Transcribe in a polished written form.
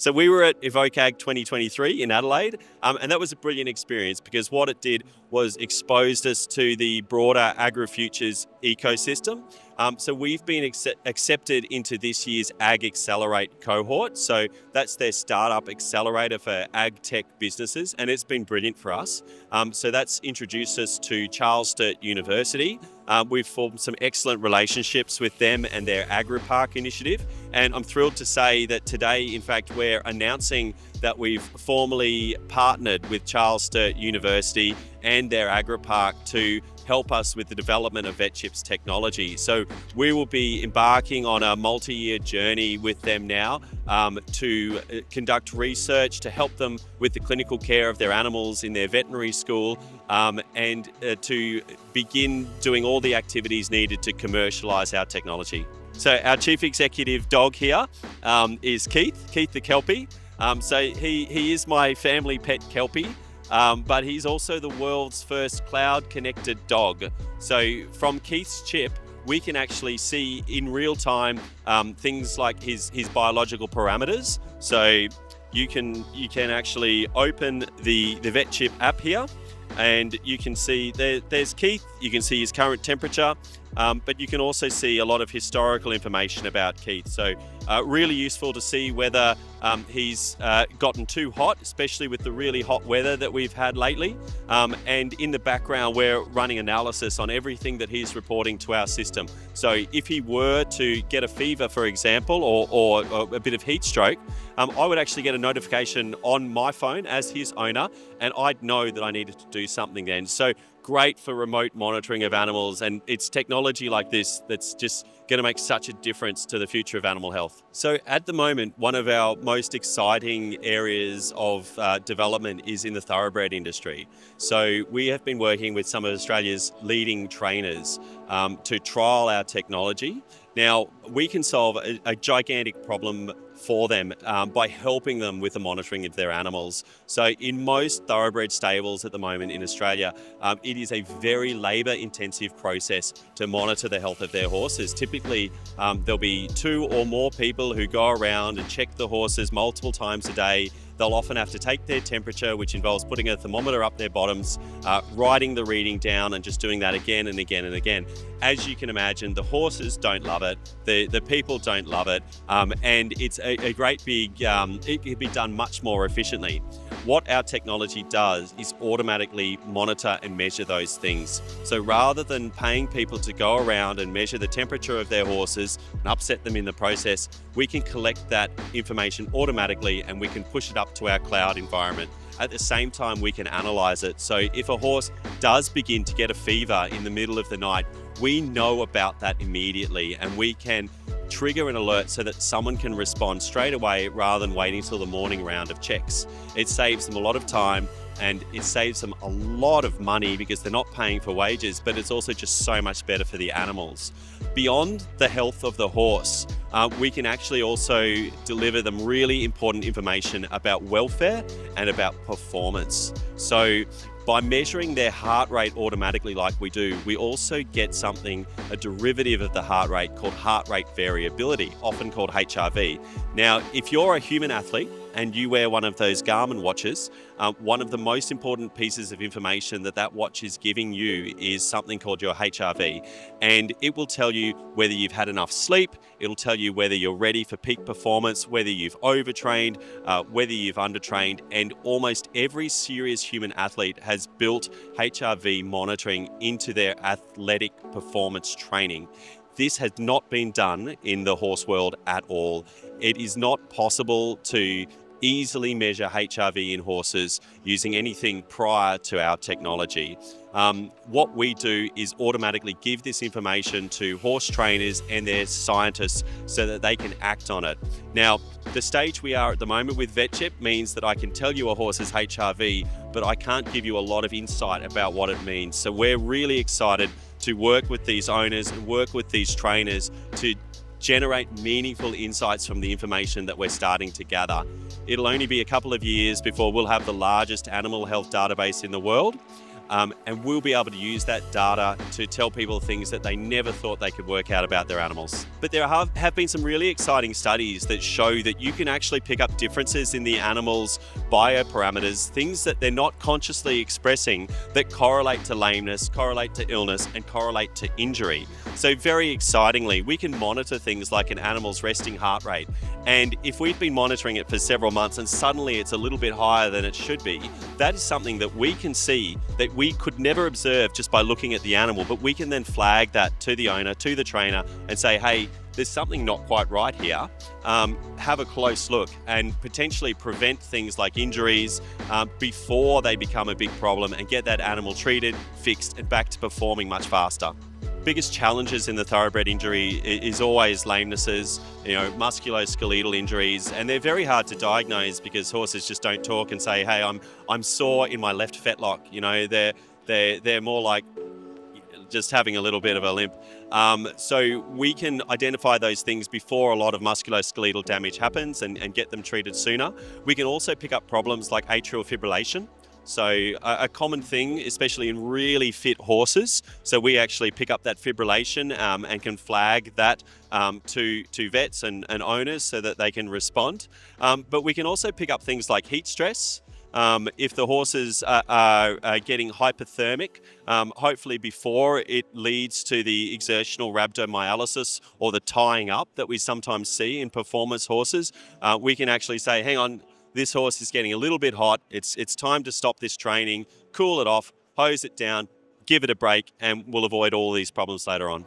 So we were at evokeAG 2023 in Adelaide, and that was a brilliant experience because what it did was exposed us to the broader AgriFutures ecosystem. So we've been accepted into this year's Ag Accelerate cohort. So that's their startup accelerator for ag tech businesses, and it's been brilliant for us. So that's introduced us to Charles Sturt University. We've formed some excellent relationships with them and their AgriPark initiative. And I'm thrilled to say that today, in fact, we're announcing that we've formally partnered with Charles Sturt University and their AgriPark to help us with the development of VetChip's technology. So we will be embarking on a multi-year journey with them now to conduct research to help them with the clinical care of their animals in their veterinary school and to begin doing all the activities needed to commercialise our technology. So our chief executive dog here is Keith the Kelpie. So he is my family pet Kelpie. But he's also the world's first cloud-connected dog. So from Keith's chip, we can actually see in real time things like his biological parameters. So you can actually open the VetChip app here, and you can see there's Keith. You can see his current temperature, but you can also see a lot of historical information about Keith. So really useful to see whether he's gotten too hot, especially with the really hot weather that we've had lately. And in the background, we're running analysis on everything that he's reporting to our system. So if he were to get a fever, for example, or a bit of heat stroke, I would actually get a notification on my phone as his owner, and I'd know that I needed to do something then. So great for remote monitoring of animals, and it's technology like this that's just going to make such a difference to the future of animal health. So at the moment, one of our most exciting areas of development is in the thoroughbred industry. So we have been working with some of Australia's leading trainers to trial our technology. Now, we can solve a gigantic problem for them by helping them with the monitoring of their animals. So in most thoroughbred stables at the moment in Australia, it is a very labour-intensive process to monitor the health of their horses. Typically, there'll be 2 or more people who go around and check the horses multiple times a day. They'll often have to take their temperature, which involves putting a thermometer up their bottoms, writing the reading down and just doing that again and again and again. As you can imagine, the horses don't love it, the people don't love it, and it's a great big, it can be done much more efficiently. What our technology does is automatically monitor and measure those things. So rather than paying people to go around and measure the temperature of their horses and upset them in the process, we can collect that information automatically and we can push it up to our cloud environment. At the same time, we can analyze it. So if a horse does begin to get a fever in the middle of the night, we know about that immediately and we can trigger an alert so that someone can respond straight away rather than waiting till the morning round of checks. It saves them a lot of time and it saves them a lot of money because they're not paying for wages, but it's also just so much better for the animals. Beyond the health of the horse, we can actually also deliver them really important information about welfare and about performance. So by measuring their heart rate automatically like we do, we also get something, a derivative of the heart rate called heart rate variability, often called HRV. Now, if you're a human athlete and you wear one of those Garmin watches, one of the most important pieces of information that watch is giving you is something called your HRV. And it will tell you whether you've had enough sleep, it'll tell you whether you're ready for peak performance, whether you've overtrained, whether you've undertrained, and almost every serious human athlete has built HRV monitoring into their athletic performance training. This has not been done in the horse world at all. It is not possible to easily measure HRV in horses using anything prior to our technology. What we do is automatically give this information to horse trainers and their scientists so that they can act on it. Now, the stage we are at the moment with VetChip means that I can tell you a horse's HRV, but I can't give you a lot of insight about what it means. So we're really excited to work with these owners and work with these trainers to generate meaningful insights from the information that we're starting to gather. It'll only be a couple of years before we'll have the largest animal health database in the world. and we'll be able to use that data to tell people things that they never thought they could work out about their animals. But there have been some really exciting studies that show that you can actually pick up differences in the animals' bioparameters, things that they're not consciously expressing, that correlate to lameness, correlate to illness, and correlate to injury. So very excitingly, we can monitor things like an animal's resting heart rate. And if we've been monitoring it for several months and suddenly it's a little bit higher than it should be, that is something that we can see that we could never observe just by looking at the animal, but we can then flag that to the owner, to the trainer, and say, hey, there's something not quite right here. Have a close look and potentially prevent things like injuries before they become a big problem, and get that animal treated, fixed, and back to performing much faster. Biggest challenges in the thoroughbred injury is always lamenesses, musculoskeletal injuries, and they're very hard to diagnose because horses just don't talk and say, hey, I'm sore in my left fetlock. They're more like just having a little bit of a limp. So we can identify those things before a lot of musculoskeletal damage happens and get them treated sooner. We can also pick up problems like atrial fibrillation. So a common thing, especially in really fit horses. So we actually pick up that fibrillation and can flag that to vets and owners so that they can respond. But we can also pick up things like heat stress. If the horses are getting hypothermic, hopefully before it leads to the exertional rhabdomyolysis or the tying up that we sometimes see in performance horses, we can actually say, hang on, this horse is getting a little bit hot. It's time to stop this training, cool it off, hose it down, give it a break, and we'll avoid all these problems later on.